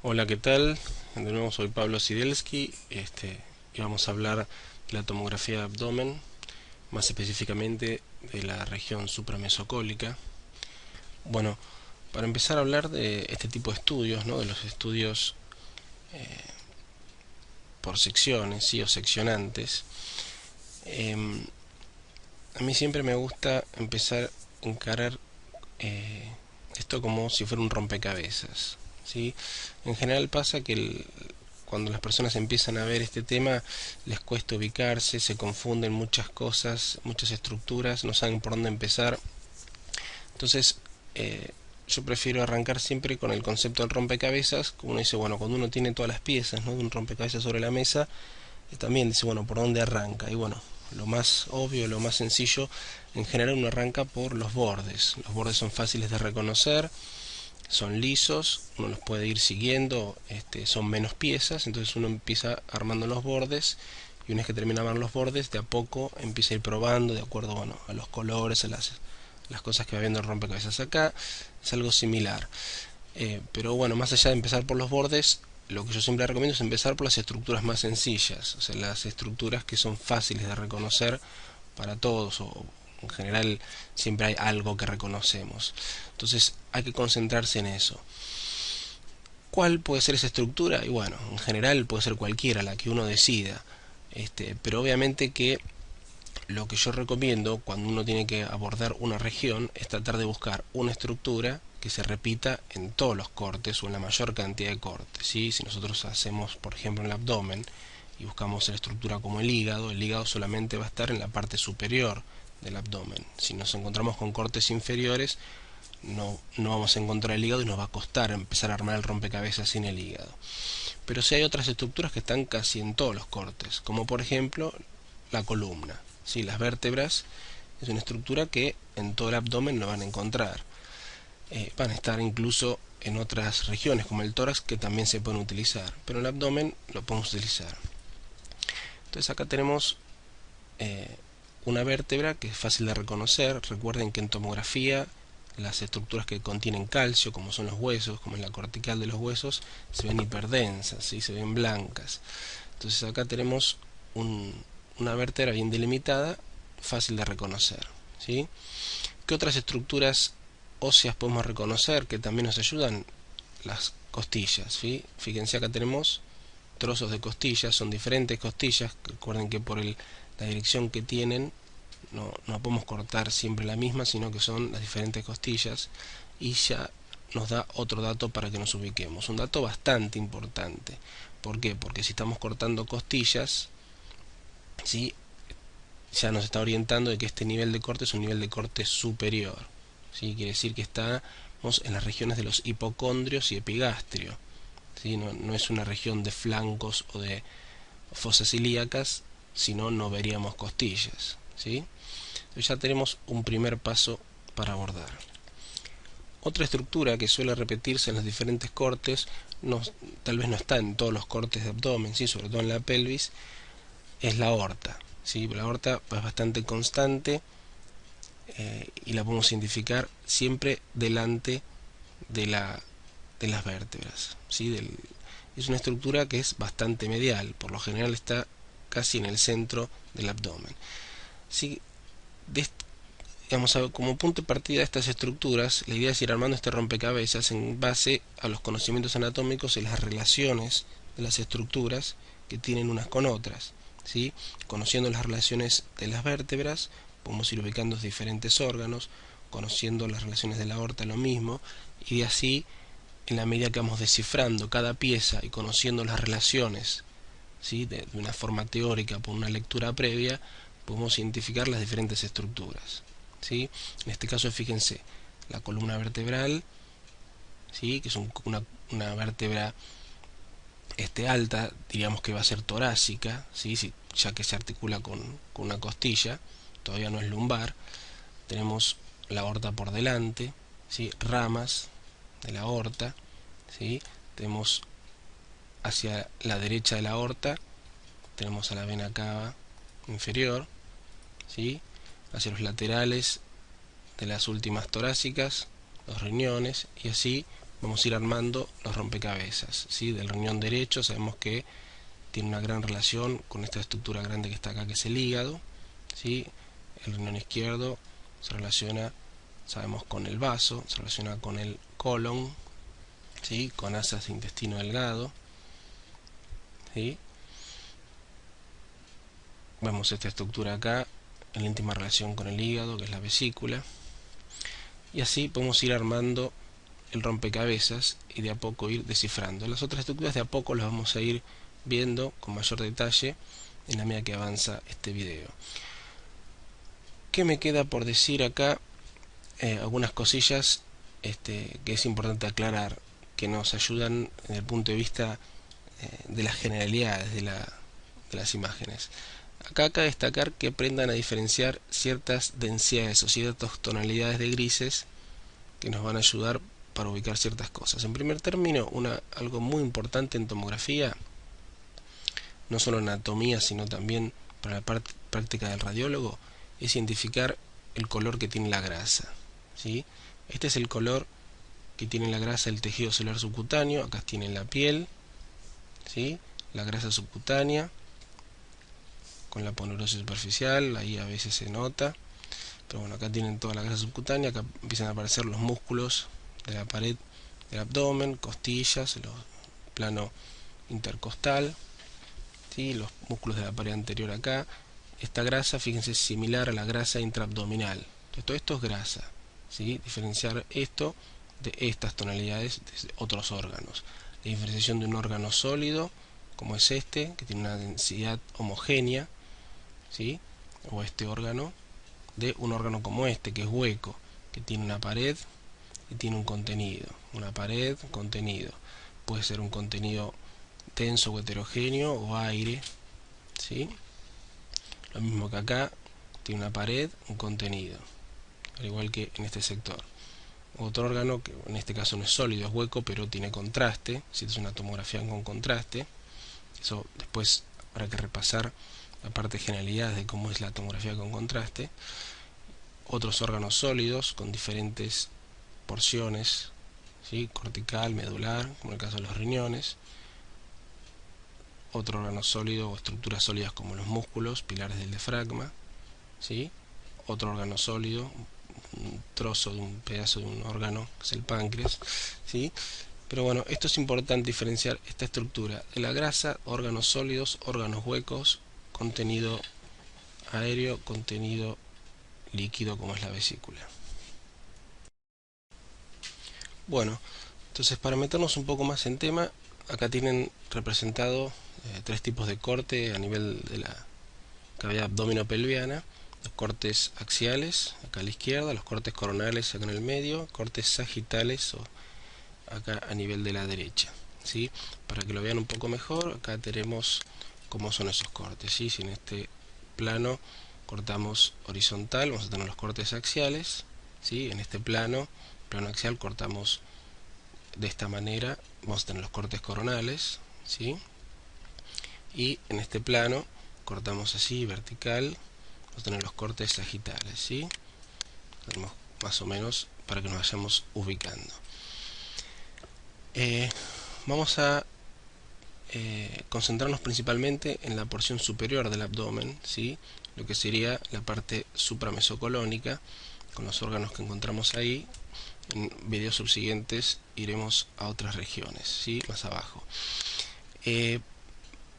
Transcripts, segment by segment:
Hola, ¿qué tal? De nuevo soy Pablo Sidelski, y vamos a hablar de la tomografía de abdomen, más específicamente de la región supramesocólica. Bueno, para empezar a hablar de este tipo de estudios, ¿no? De los estudios por secciones, sí, o seccionantes, eh, a mí siempre me gusta empezar a encarar esto como si fuera un rompecabezas, ¿sí? En general pasa que cuando las personas empiezan a ver este tema les cuesta ubicarse, se confunden muchas cosas, muchas estructuras, no saben por dónde empezar. Entonces, yo prefiero arrancar siempre con el concepto del rompecabezas, como uno dice, bueno, cuando uno tiene todas las piezas, ¿no?, de un rompecabezas sobre la mesa, también dice, bueno, ¿por dónde arranca? Y bueno, lo más obvio, lo más sencillo, en general uno arranca por los bordes. Los bordes son fáciles de reconocer, son lisos, uno los puede ir siguiendo, son menos piezas, entonces uno empieza armando los bordes y una vez que termina de armar los bordes, de a poco empieza a ir probando de acuerdo, bueno, a los colores, a las cosas que va viendo el rompecabezas. Acá es algo similar, pero bueno, más allá de empezar por los bordes, lo que yo siempre recomiendo es empezar por las estructuras más sencillas, o sea, las estructuras que son fáciles de reconocer para todos, o en general siempre hay algo que reconocemos. Entonces hay que concentrarse en eso. ¿Cuál puede ser esa estructura? Y bueno, en general puede ser cualquiera, la que uno decida. Pero obviamente que lo que yo recomiendo cuando uno tiene que abordar una región es tratar de buscar una estructura que se repita en todos los cortes o en la mayor cantidad de cortes, ¿sí? Si nosotros hacemos, por ejemplo, el abdomen y buscamos la estructura como el hígado solamente va a estar en la parte superior del abdomen. Si nos encontramos con cortes inferiores, no vamos a encontrar el hígado y nos va a costar empezar a armar el rompecabezas sin el hígado. Pero sí hay otras estructuras que están casi en todos los cortes, como por ejemplo la columna. ¿Sí? Las vértebras es una estructura que en todo el abdomen no van a encontrar. Van a estar incluso en otras regiones como el tórax que también se pueden utilizar, pero en el abdomen lo podemos utilizar. Entonces acá tenemos una vértebra que es fácil de reconocer. Recuerden que en tomografía las estructuras que contienen calcio, como son los huesos, como en la cortical de los huesos, se ven hiperdensas, ¿sí? Se ven blancas. Entonces acá tenemos una vértebra bien delimitada, fácil de reconocer, ¿sí? ¿Qué otras estructuras óseas podemos reconocer que también nos ayudan? Las costillas, ¿sí? Fíjense, acá tenemos trozos de costillas, son diferentes costillas. Recuerden que por la dirección que tienen no podemos cortar siempre la misma, sino que son las diferentes costillas, y ya nos da otro dato para que nos ubiquemos, un dato bastante importante. ¿Por qué? Porque si estamos cortando costillas, ¿sí?, ya nos está orientando de que este nivel de corte es un nivel de corte superior, ¿sí? Quiere decir que estamos en las regiones de los hipocondrios y epigastrio, ¿sí? No es una región de flancos o de fosas ilíacas, sino no veríamos costillas, ¿sí? Entonces ya tenemos un primer paso para abordar. Otra estructura que suele repetirse en los diferentes cortes, tal vez no está en todos los cortes de abdomen, ¿sí?, sobre todo en la pelvis, es la aorta, ¿sí? La aorta es bastante constante, y la podemos identificar siempre delante de, de las vértebras, ¿sí? Es una estructura que es bastante medial, por lo general está casi en el centro del abdomen. ¿Sí? Digamos, como punto de partida de estas estructuras, la idea es ir armando este rompecabezas en base a los conocimientos anatómicos y las relaciones de las estructuras que tienen unas con otras, ¿sí? Conociendo las relaciones de las vértebras, podemos ir ubicando los diferentes órganos, conociendo las relaciones de la aorta, lo mismo, y de así, en la medida que vamos descifrando cada pieza y conociendo las relaciones, ¿sí?, de una forma teórica por una lectura previa, podemos identificar las diferentes estructuras, ¿sí? En este caso, fíjense, la columna vertebral, ¿sí?, que es una vértebra alta, diríamos que va a ser torácica, ¿sí?, ya que se articula con una costilla, todavía no es lumbar. Tenemos la aorta por delante, ¿sí?, ramas de la aorta, ¿sí? Tenemos hacia la derecha de la aorta, tenemos a la vena cava inferior, ¿sí?, hacia los laterales de las últimas torácicas, los riñones, y así vamos a ir armando los rompecabezas, ¿sí? Del riñón derecho sabemos que tiene una gran relación con esta estructura grande que está acá, que es el hígado, ¿sí? El riñón izquierdo se relaciona, sabemos, con el vaso, se relaciona con el colon, ¿sí? Con asas de intestino delgado, ¿sí? Vemos esta estructura acá en íntima relación con el hígado, que es la vesícula, y así podemos ir armando el rompecabezas y de a poco ir descifrando. Las otras estructuras de a poco las vamos a ir viendo con mayor detalle en la medida que avanza este video. ¿Qué me queda por decir acá? Algunas cosillas que es importante aclarar, que nos ayudan desde el punto de vista de las generalidades de las imágenes. Acá cabe destacar que aprendan a diferenciar ciertas densidades o ciertas tonalidades de grises que nos van a ayudar para ubicar ciertas cosas. En primer término, algo muy importante en tomografía, no solo en anatomía, sino también para la práctica del radiólogo, es identificar el color que tiene la grasa, ¿sí? Este es el color que tiene la grasa del tejido celular subcutáneo. Acá tiene la piel, ¿sí? La grasa subcutánea con la poneurosis superficial, ahí a veces se nota, pero bueno, acá tienen toda la grasa subcutánea. Acá empiezan a aparecer los músculos de la pared del abdomen, costillas, el plano intercostal, ¿sí? Los músculos de la pared anterior acá. Esta grasa, fíjense, es similar a la grasa intraabdominal. Entonces, todo esto es grasa, ¿sí? Diferenciar esto de estas tonalidades de otros órganos. La diferenciación de un órgano sólido, como es este, que tiene una densidad homogénea, ¿sí? O este órgano, de un órgano como este, que es hueco, que tiene una pared y tiene un contenido. Una pared, contenido. Puede ser un contenido denso o heterogéneo o aire, ¿sí? Lo mismo que acá, tiene una pared, un contenido, al igual que en este sector. Otro órgano que en este caso no es sólido, es hueco, pero tiene contraste, si es una tomografía con contraste. Eso después habrá que repasar la parte de generalidades de cómo es la tomografía con contraste. Otros órganos sólidos con diferentes porciones, ¿sí? Cortical, medular, como en el caso de los riñones. Otro órgano sólido o estructuras sólidas como los músculos, pilares del diafragma, ¿sí? Otro órgano sólido, un trozo de un pedazo de un órgano, que es el páncreas, ¿sí? Pero bueno, esto es importante diferenciar esta estructura de la grasa: órganos sólidos, órganos huecos, contenido aéreo, contenido líquido, como es la vesícula. Bueno, entonces, para meternos un poco más en tema, acá tienen representado tres tipos de corte a nivel de la cavidad abdominopelviana: los cortes axiales, acá a la izquierda; los cortes coronales acá en el medio; cortes sagitales o acá a nivel de la derecha, ¿sí? Para que lo vean un poco mejor, acá tenemos cómo son esos cortes, ¿sí? Si en este plano cortamos horizontal, vamos a tener los cortes axiales, ¿sí? En este plano axial, cortamos de esta manera, vamos a tener los cortes coronales, ¿sí? Y en este plano cortamos así, vertical, vamos a tener los cortes sagitales, ¿sí? Tenemos más o menos para que nos vayamos ubicando. Vamos a concentrarnos principalmente en la porción superior del abdomen, ¿sí? Lo que sería la parte supramesocolónica, con los órganos que encontramos ahí. En videos subsiguientes iremos a otras regiones, ¿sí? Más abajo.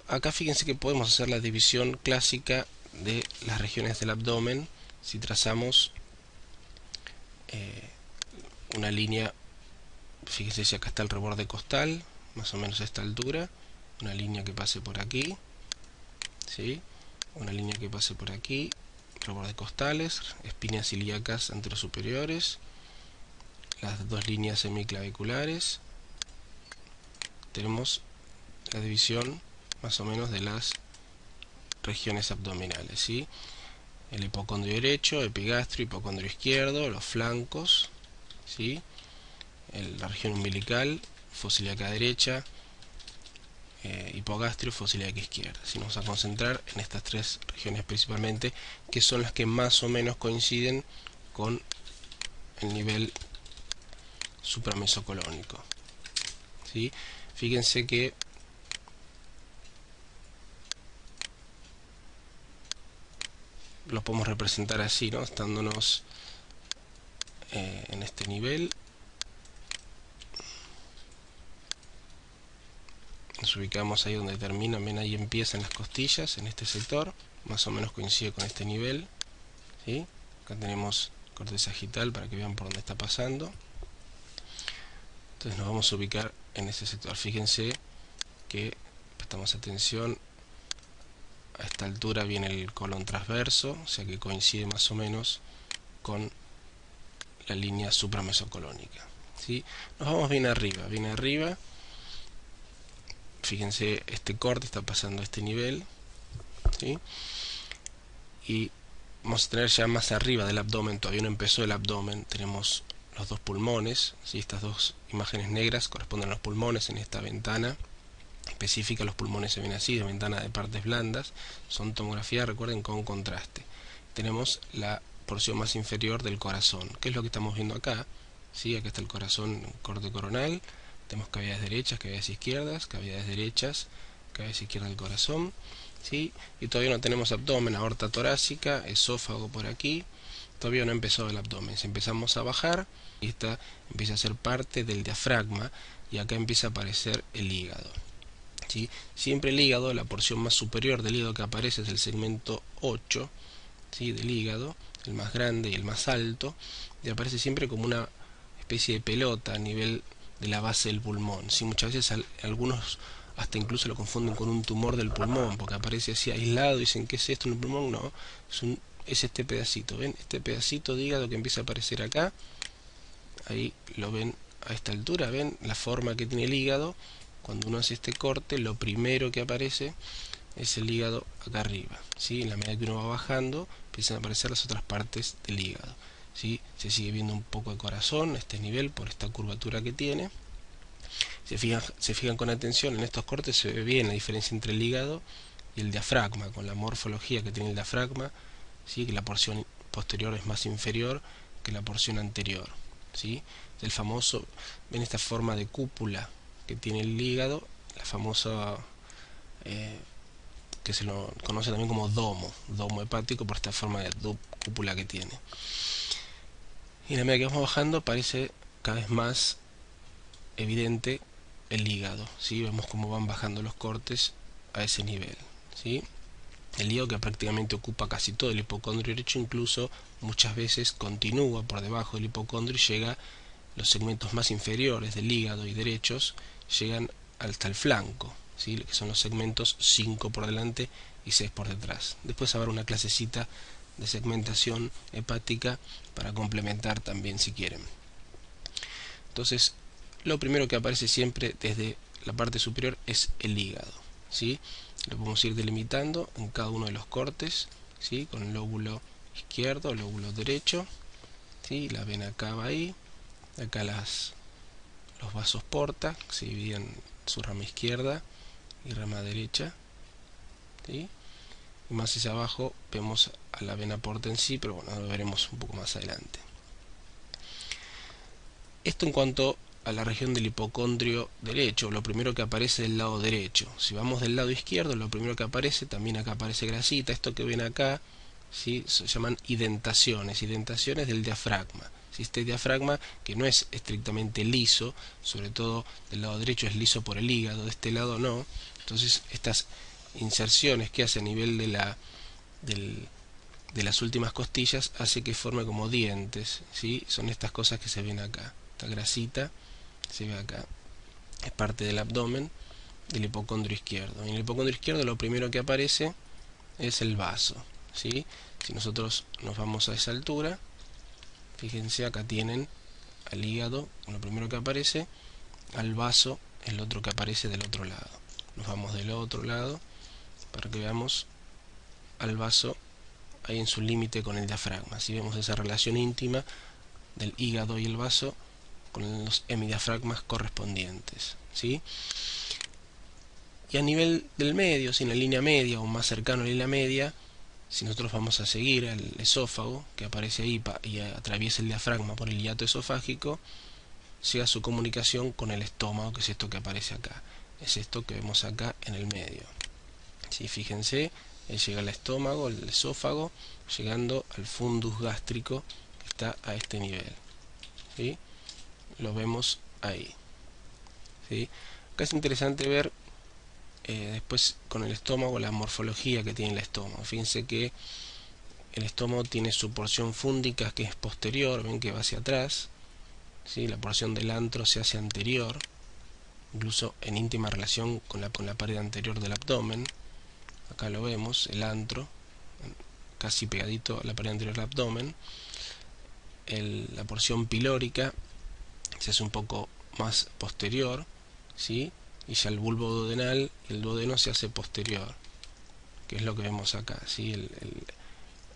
Acá fíjense que podemos hacer la división clásica de las regiones del abdomen si trazamos una línea. Fíjense si acá está el reborde costal, más o menos a esta altura, una línea que pase por aquí, ¿sí? Una línea que pase por aquí, rebordes costales, espinas ilíacas anterosuperiores, las dos líneas semiclaviculares. Tenemos la división más o menos de las regiones abdominales, ¿sí? El hipocondrio derecho, epigastrio, hipocondrio izquierdo, los flancos, ¿sí? La región umbilical, fosa ilíaca derecha, hipogastrio, fosa ilíaca izquierda. Si nos vamos a concentrar en estas tres regiones principalmente, que son las que más o menos coinciden con el nivel supramesocolónico, ¿sí? Fíjense que lo podemos representar así, ¿no? Estándonos en este nivel, nos ubicamos ahí donde terminan, ven, ahí empiezan las costillas, en este sector, más o menos coincide con este nivel, ¿sí? Acá tenemos corte sagital para que vean por dónde está pasando. Entonces nos vamos a ubicar en ese sector. Fíjense que prestamos atención, a esta altura viene el colon transverso, o sea que coincide más o menos con la línea supramesocolónica, ¿sí? Nos vamos bien arriba. Fíjense, este corte está pasando a este nivel, ¿sí? Y vamos a tener ya más arriba del abdomen, todavía no empezó el abdomen, tenemos los dos pulmones, ¿sí? Estas dos imágenes negras corresponden a los pulmones en esta ventana específica. Los pulmones se ven así, de ventana de partes blandas, son tomografía, recuerden, con contraste. Tenemos la porción más inferior del corazón, que es lo que estamos viendo acá, ¿sí? Acá está el corazón, corte coronal, tenemos cavidades derechas, cavidades izquierdas, cavidades derechas, cavidades izquierdas del corazón, ¿sí? Y todavía no tenemos abdomen, aorta torácica, esófago por aquí, todavía no empezó el abdomen. Si empezamos a bajar, y esta empieza a ser parte del diafragma, y acá empieza a aparecer el hígado, ¿sí? Siempre el hígado, la porción más superior del hígado que aparece es el segmento 8, ¿sí? Del hígado, el más grande y el más alto, y aparece siempre como una especie de pelota a nivel de la base del pulmón, ¿sí? Muchas veces algunos hasta incluso lo confunden con un tumor del pulmón, porque aparece así aislado, dicen, ¿qué es esto en el pulmón? No, es este pedacito, ¿ven? Este pedacito de hígado que empieza a aparecer acá, ahí lo ven a esta altura, ven la forma que tiene el hígado. Cuando uno hace este corte, lo primero que aparece es el hígado acá arriba, ¿sí? En la medida que uno va bajando, empiezan a aparecer las otras partes del hígado, ¿sí? Se sigue viendo un poco de corazón a este nivel por esta curvatura que tiene. Se fijan con atención, en estos cortes se ve bien la diferencia entre el hígado y el diafragma, con la morfología que tiene el diafragma, ¿sí? Que la porción posterior es más inferior que la porción anterior, ¿sí? El famoso, ven esta forma de cúpula que tiene el hígado, la famosa que se lo conoce también como domo hepático, por esta forma de cúpula que tiene. Y a la medida que vamos bajando aparece cada vez más evidente el hígado, ¿sí? Vemos cómo van bajando los cortes a ese nivel, ¿sí? El hígado, que prácticamente ocupa casi todo el hipocondrio derecho, incluso muchas veces continúa por debajo del hipocondrio y llega, los segmentos más inferiores del hígado y derechos llegan hasta el flanco, ¿sí? Que son los segmentos 5 por delante y 6 por detrás. Después habrá una clasecita de segmentación hepática para complementar también, si quieren. Entonces, lo primero que aparece siempre desde la parte superior es el hígado, ¿sí? Lo podemos ir delimitando en cada uno de los cortes, ¿sí? Con el lóbulo izquierdo, el lóbulo derecho, ¿sí? La vena acá va ahí, acá los vasos porta, que se dividen en su rama izquierda y rama derecha, ¿sí? Y más hacia abajo vemos a la vena porta en sí, pero bueno, lo veremos un poco más adelante. Esto en cuanto a la región del hipocondrio derecho, lo primero que aparece del lado derecho. Si vamos del lado izquierdo, lo primero que aparece, también acá aparece grasita. Esto que ven acá, ¿sí? Se llaman identaciones del diafragma. Si este diafragma, que no es estrictamente liso, sobre todo del lado derecho es liso por el hígado, de este lado no, entonces estas inserciones que hace a nivel de las últimas costillas hace que forme como dientes, ¿sí? Son estas cosas que se ven acá. Esta grasita se ve acá, es parte del abdomen del hipocondrio izquierdo. En el hipocondrio izquierdo lo primero que aparece es el vaso, ¿sí? Si nosotros nos vamos a esa altura, fíjense, acá tienen al hígado, lo primero que aparece, al vaso, el otro que aparece del otro lado. Nos vamos del otro lado para que veamos al vaso ahí en su límite con el diafragma. Así vemos esa relación íntima del hígado y el vaso con los hemidiafragmas correspondientes, ¿sí? Y a nivel del medio, sin la línea media o más cercano a la línea media, si nosotros vamos a seguir al esófago, que aparece ahí y atraviesa el diafragma por el hiato esofágico, llega su comunicación con el estómago, que es esto que aparece acá, es esto que vemos acá en el medio. ¿Sí? Fíjense, llega al estómago, el esófago, llegando al fundus gástrico que está a este nivel. ¿Sí? Lo vemos ahí. ¿Sí? Acá es interesante ver después con el estómago la morfología que tiene el estómago. Fíjense que el estómago tiene su porción fúndica que es posterior, ven que va hacia atrás. ¿Sí? La porción del antro se hace anterior, incluso en íntima relación con la pared anterior del abdomen. Acá lo vemos, el antro, casi pegadito a la pared anterior del abdomen. La porción pilórica se hace un poco más posterior, ¿sí? Y ya el bulbo duodenal y el duodeno se hace posterior, que es lo que vemos acá, ¿sí?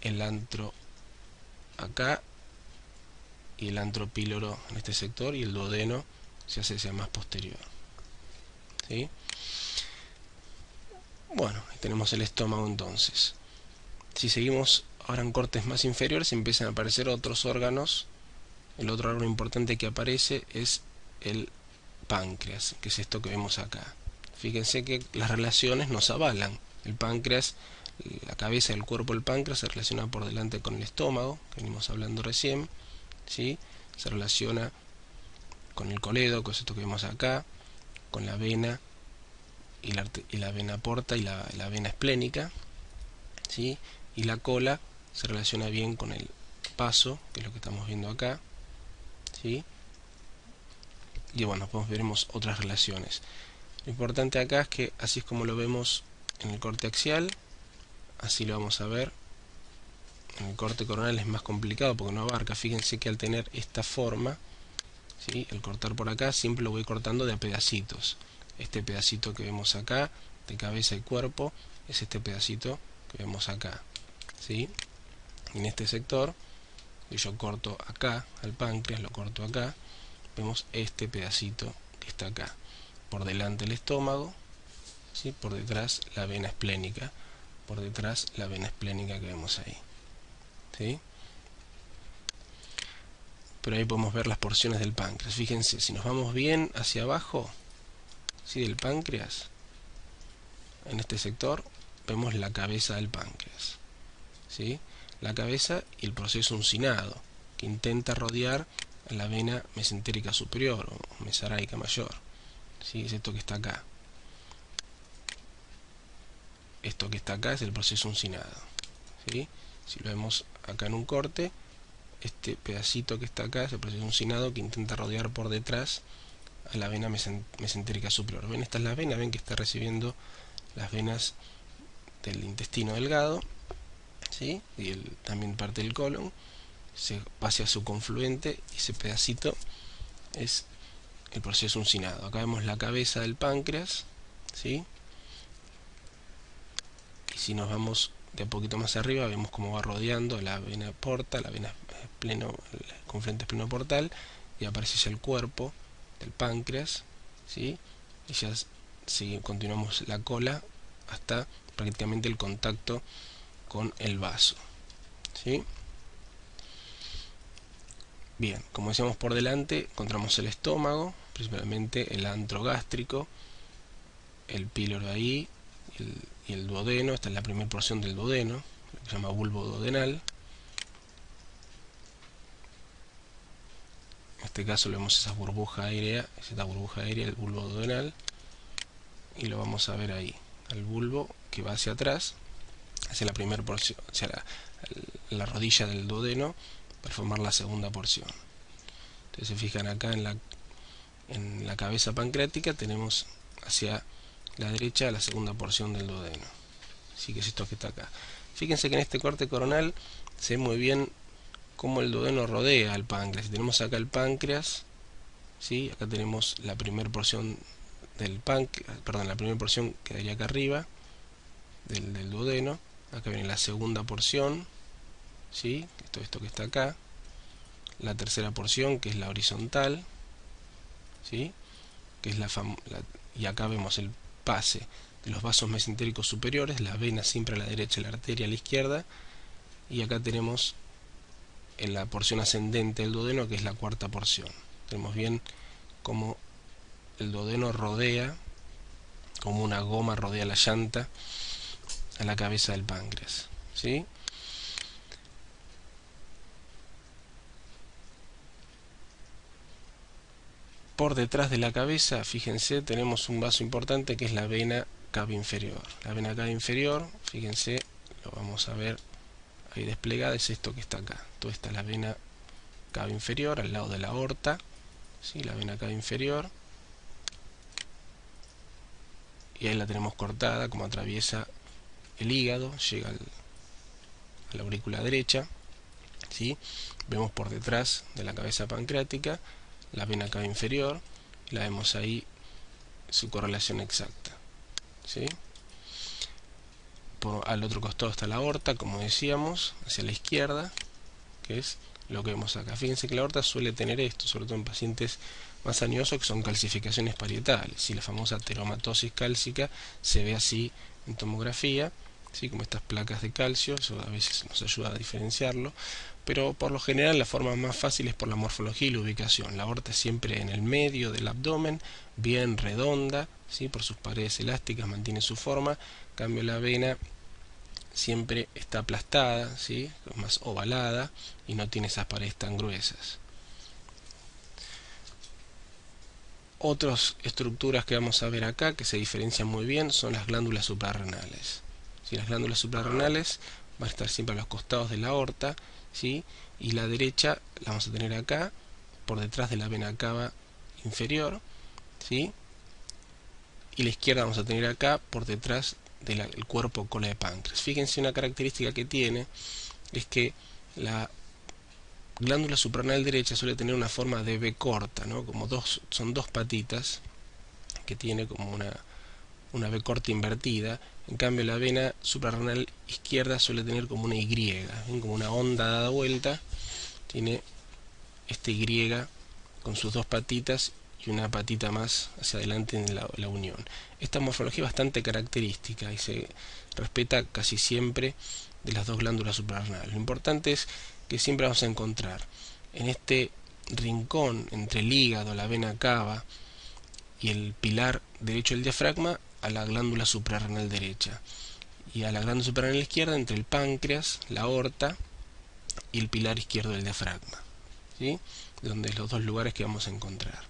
El antro acá y el antro píloro en este sector, y el duodeno se hace hacia más posterior. ¿Sí? Bueno, ahí tenemos el estómago entonces. Si seguimos ahora en cortes más inferiores, empiezan a aparecer otros órganos. El otro órgano importante que aparece es el páncreas, que es esto que vemos acá. Fíjense que las relaciones nos avalan. El páncreas, la cabeza del cuerpo del páncreas se relaciona por delante con el estómago, que venimos hablando recién, ¿sí? Se relaciona con el coledo, que es esto que vemos acá, con la vena y la vena porta y la vena esplénica, ¿sí? Y la cola se relaciona bien con el paso, que es lo que estamos viendo acá, ¿sí? Y bueno, veremos otras relaciones. Lo importante acá es que así es como lo vemos en el corte axial, así lo vamos a ver. En el corte coronal es más complicado porque no abarca. Fíjense que al tener esta forma, ¿sí? El cortar por acá siempre lo voy cortando de a pedacitos. Este pedacito que vemos acá de cabeza y cuerpo es este pedacito que vemos acá, ¿sí? En este sector, si yo corto acá al páncreas, lo corto acá, vemos este pedacito que está acá. Por delante el estómago, ¿sí? Por detrás la vena esplénica, por detrás la vena esplénica que vemos ahí, ¿sí? Pero ahí podemos ver las porciones del páncreas. Fíjense, si nos vamos bien hacia abajo, ¿sí? Del páncreas, en este sector vemos la cabeza del páncreas, ¿sí? La cabeza y el proceso uncinado, que intenta rodear a la vena mesentérica superior o mesaráica mayor, ¿sí? Es esto que está acá. Esto que está acá es el proceso uncinado, ¿sí? Si lo vemos acá en un corte, este pedacito que está acá es el proceso uncinado que intenta rodear por detrás a la vena mesentérica superior. ¿Ven? Esta es la vena, ven que está recibiendo las venas del intestino delgado, ¿sí? Y también parte del colon, se va hacia su confluente, y ese pedacito es el proceso uncinado. Acá vemos la cabeza del páncreas, ¿sí? Y si nos vamos de a poquito más arriba, vemos cómo va rodeando la vena porta, la vena el confluente esplenoportal, y aparece ya el cuerpo del páncreas, ¿sí? Y ya continuamos la cola hasta prácticamente el contacto con el vaso, ¿sí? Bien, como decíamos, por delante encontramos el estómago, principalmente el antro gástrico, el píloro ahí, y el duodeno. Esta es la primera porción del duodeno, lo que se llama bulbo duodenal. En este caso vemos esa burbuja aérea, el bulbo duodenal, y lo vamos a ver ahí, al bulbo que va hacia atrás, hacia la primera porción, hacia la rodilla del duodeno, para formar la segunda porción. Entonces se fijan acá en la cabeza pancreática, tenemos hacia la derecha la segunda porción del duodeno, así que es esto que está acá. Fíjense que en este corte coronal se ve muy bien cómo el duodeno rodea al páncreas. Si tenemos acá el páncreas, ¿sí? Acá tenemos la primera porción del páncreas, perdón, la primera porción quedaría acá arriba del duodeno. Acá viene la segunda porción, ¿sí? Esto que está acá, la tercera porción, que es la horizontal, ¿sí? Que es y acá vemos el pase de los vasos mesentéricos superiores, la vena siempre a la derecha y la arteria a la izquierda, y acá tenemos en la porción ascendente del duodeno, que es la cuarta porción, Tenemos bien como el duodeno rodea, como una goma rodea la llanta a la cabeza del páncreas, ¿sí? Por detrás de la cabeza, fíjense, tenemos un vaso importante que es la vena cava inferior. La vena cava inferior, fíjense, lo vamos a ver ahí desplegada, es esto que está acá. Toda esta es la vena cava inferior, al lado de la aorta, ¿sí? La vena cava inferior. Y ahí la tenemos cortada, como atraviesa el hígado, llega a la aurícula derecha, ¿sí? Vemos por detrás de la cabeza pancreática la vena cava inferior, la vemos ahí su correlación exacta, ¿sí? Al otro costado está la aorta, como decíamos, hacia la izquierda, que es lo que vemos acá. Fíjense que la aorta suele tener esto, sobre todo en pacientes más añosos, que son calcificaciones parietales, y la famosa teromatosis cálcica se ve así en tomografía, ¿sí? Como estas placas de calcio, eso a veces nos ayuda a diferenciarlo, pero por lo general la forma más fácil es por la morfología y la ubicación. La aorta es siempre en el medio del abdomen, bien redonda, ¿sí? Por sus paredes elásticas mantiene su forma. En cambio la vena siempre está aplastada, ¿sí? Es más ovalada y no tiene esas paredes tan gruesas. Otras estructuras que vamos a ver acá que se diferencian muy bien son las glándulas suprarrenales. ¿Sí? Las glándulas suprarrenales van a estar siempre a los costados de la aorta, ¿sí? Y la derecha la vamos a tener acá, por detrás de la vena cava inferior, ¿sí? Y la izquierda vamos a tener acá, por detrás del cuerpo cola de páncreas. Fíjense, una característica que tiene es que la glándula suprarrenal derecha suele tener una forma de V corta, ¿no? Como son dos patitas que tiene como una V corta invertida. En cambio la vena suprarrenal izquierda suele tener como una Y, ¿ven? Como una onda dada vuelta, tiene este Y con sus dos patitas y una patita más hacia adelante en la unión. Esta morfología es bastante característica y se respeta casi siempre de las dos glándulas suprarrenales. Lo importante es que siempre vamos a encontrar en este rincón entre el hígado, la vena cava y el pilar derecho del diafragma a la glándula suprarrenal derecha, y a la glándula suprarrenal izquierda entre el páncreas, la aorta y el pilar izquierdo del diafragma, ¿sí? Donde es los dos lugares que vamos a encontrar.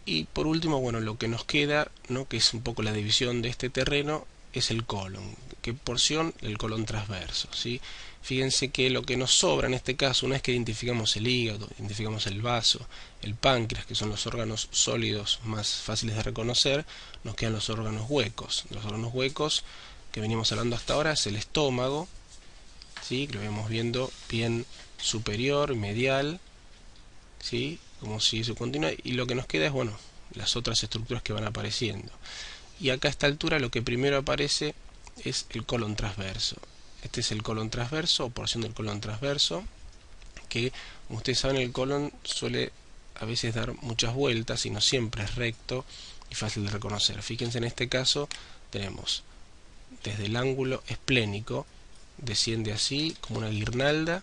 Y por último, bueno, lo que nos queda, ¿no? Que es un poco la división de este terreno, es el colon. ¿Qué porción? El colon transverso, ¿sí? Fíjense que lo que nos sobra en este caso, una vez que identificamos el hígado, identificamos el vaso, el páncreas, que son los órganos sólidos más fáciles de reconocer, nos quedan los órganos huecos. Los órganos huecos que venimos hablando hasta ahora es el estómago, ¿sí? Que lo vemos viendo bien superior, medial, ¿sí? Como si eso continúa, y lo que nos queda es, bueno, las otras estructuras que van apareciendo. Y acá a esta altura lo que primero aparece es el colon transverso. Este es el colon transverso, o porción del colon transverso, que, como ustedes saben, el colon suele a veces dar muchas vueltas y no siempre es recto y fácil de reconocer. Fíjense, en este caso tenemos desde el ángulo esplénico, desciende así como una guirnalda,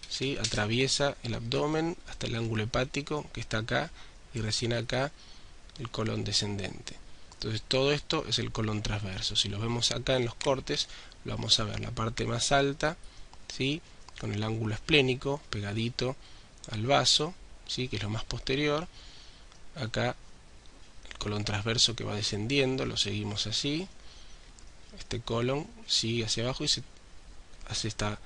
¿sí? Atraviesa el abdomen hasta el ángulo hepático que está acá, y recién acá el colon descendente. Entonces todo esto es el colon transverso. Si lo vemos acá en los cortes, lo vamos a ver la parte más alta, ¿sí? Con el ángulo esplénico pegadito al vaso, ¿sí? Que es lo más posterior. Acá el colon transverso que va descendiendo, lo seguimos así. Este colon sigue hacia abajo y se hace esta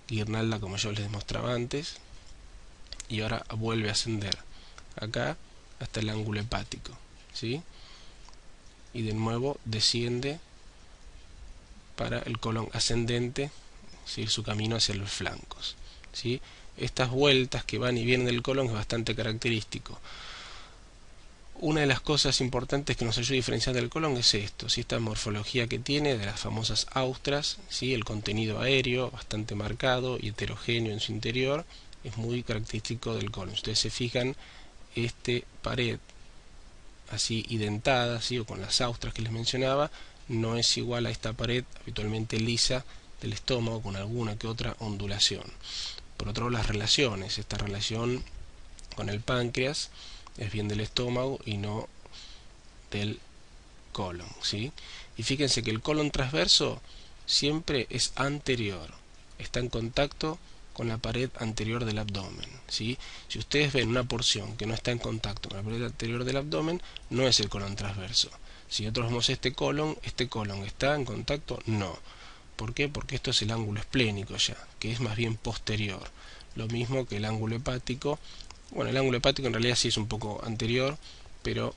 guirnalda como yo les mostraba antes, y ahora vuelve a ascender acá hasta el ángulo hepático, ¿sí? Y de nuevo desciende para el colon ascendente, seguir su camino hacia los flancos, ¿sí? Estas vueltas que van y vienen del colon es bastante característico. Una de las cosas importantes que nos ayuda a diferenciar del colon es esto, ¿sí? Esta morfología que tiene de las famosas austras, ¿sí? El contenido aéreo bastante marcado y heterogéneo en su interior es muy característico del colon. Ustedes se fijan, este pared así identada, ¿sí? O con las austras que les mencionaba, no es igual a esta pared habitualmente lisa del estómago con alguna que otra ondulación. Por otro lado, las relaciones. Esta relación con el páncreas es bien del estómago y no del colon, ¿sí? Y fíjense que el colon transverso siempre es anterior, está en contacto con la pared anterior del abdomen, ¿sí? Si ustedes ven una porción que no está en contacto con la pared anterior del abdomen, no es el colon transverso. Si nosotros vemos este colon está en contacto, no. ¿Por qué? Porque esto es el ángulo esplénico ya, que es más bien posterior. Lo mismo que el ángulo hepático. Bueno, el ángulo hepático en realidad sí es un poco anterior, pero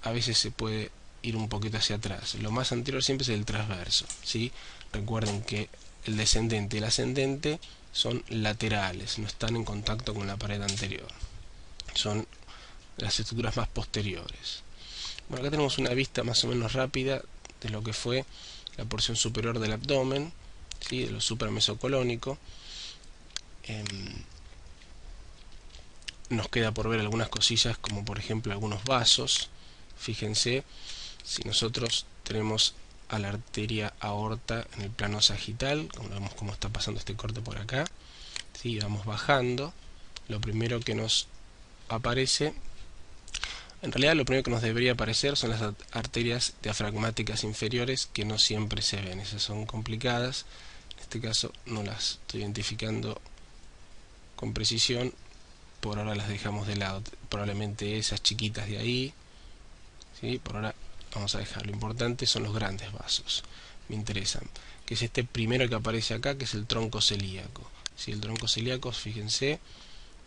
a veces se puede ir un poquito hacia atrás. Lo más anterior siempre es el transverso, ¿sí? Recuerden que el descendente y el ascendente son laterales, no están en contacto con la pared anterior. Son las estructuras más posteriores. Bueno, acá tenemos una vista más o menos rápida de lo que fue la porción superior del abdomen, ¿sí? De lo supramesocolónico. Nos queda por ver algunas cosillas, como por ejemplo algunos vasos. Fíjense, si nosotros tenemos a la arteria aorta en el plano sagital, como vemos cómo está pasando este corte por acá, ¿sí? Vamos bajando, lo primero que nos aparece, en realidad lo primero que nos debería aparecer son las arterias diafragmáticas inferiores, que no siempre se ven, esas son complicadas. En este caso no las estoy identificando con precisión, por ahora las dejamos de lado. Probablemente esas chiquitas de ahí, ¿sí? Por ahora vamos a dejar. Lo importante son los grandes vasos, me interesan, que es este primero que aparece acá, que es el tronco celíaco, ¿sí? El tronco celíaco, fíjense,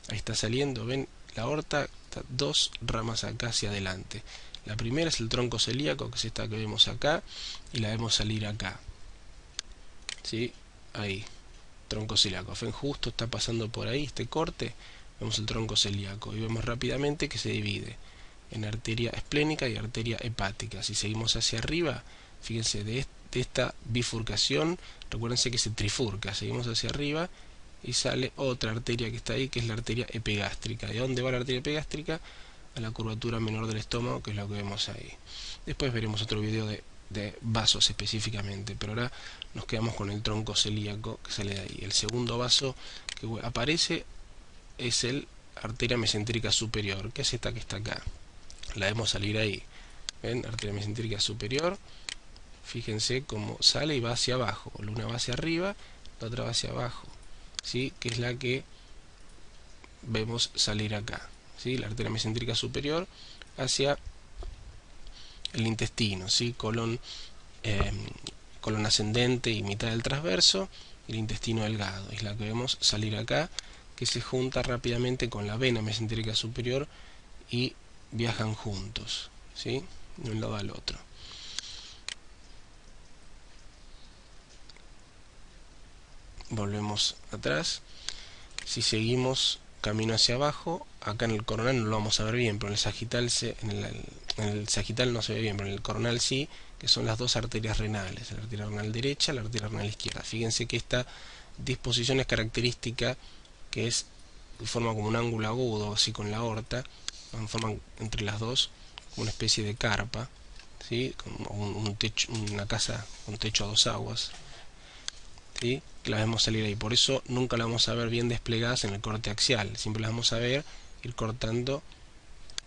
ahí está saliendo, ven, la aorta está dos ramas acá hacia adelante. La primera es el tronco celíaco, que es esta que vemos acá, y la vemos salir acá, ¿sí? Ahí, tronco celíaco. Ven, justo está pasando por ahí este corte, vemos el tronco celíaco y vemos rápidamente que se divide en arteria esplénica y arteria hepática. Si seguimos hacia arriba, fíjense, de esta bifurcación, recuérdense que se trifurca, seguimos hacia arriba y sale otra arteria que está ahí, que es la arteria epigástrica. ¿De dónde va la arteria epigástrica? A la curvatura menor del estómago, que es lo que vemos ahí. Después veremos otro video de vasos específicamente, pero ahora nos quedamos con el tronco celíaco que sale de ahí. El segundo vaso que aparece es el arteria mesentérica superior, que es esta que está acá. La vemos salir ahí. ¿Ven? Arteria mesentérica superior. Fíjense cómo sale y va hacia abajo. Una va hacia arriba, la otra va hacia abajo, ¿sí? Que es la que vemos salir acá, ¿sí? La arteria mesentérica superior hacia el intestino, ¿sí? Colon ascendente y mitad del transverso, y el intestino delgado. Es la que vemos salir acá, que se junta rápidamente con la vena mesentérica superior y viajan juntos, ¿sí? De un lado al otro. Volvemos atrás. Si seguimos camino hacia abajo, acá en el coronal no lo vamos a ver bien, pero en el sagital en el sagital no se ve bien, pero en el coronal sí, que son las dos arterias renales, la arteria renal derecha y la arteria renal izquierda. Fíjense que esta disposición es característica, que es forma como un ángulo agudo, así con la aorta, forman entre las dos como una especie de carpa, ¿sí? Como un techo, una casa con techo a dos aguas, ¿sí? Que las vemos salir ahí. Por eso nunca las vamos a ver bien desplegadas en el corte axial, siempre las vamos a ver ir cortando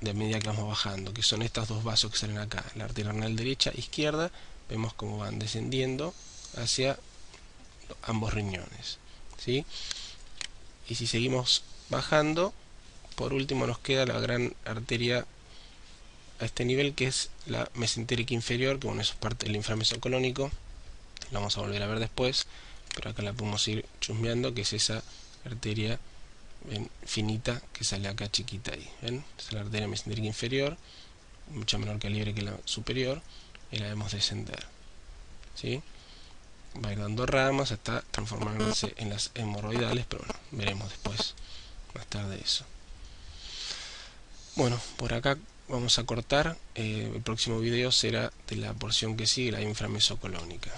de medida que vamos bajando, que son estos dos vasos que salen acá, la arteria renal derecha e izquierda. Vemos cómo van descendiendo hacia ambos riñones, ¿sí? Y si seguimos bajando, por último nos queda la gran arteria a este nivel, que es la mesentérica inferior, que bueno, eso es parte del inframesocolónico, lo vamos a volver a ver después, pero acá la podemos ir chusmeando, que es esa arteria, ven, finita, que sale acá chiquita ahí, ¿ven? Es la arteria mesentérica inferior, mucho menor calibre que la superior, y la vemos descender, ¿sí? Va a ir dando ramas hasta transformarse en las hemorroidales, pero bueno, veremos después, más tarde eso. Bueno, por acá vamos a cortar. El próximo video será de la porción que sigue, la inframesocolónica.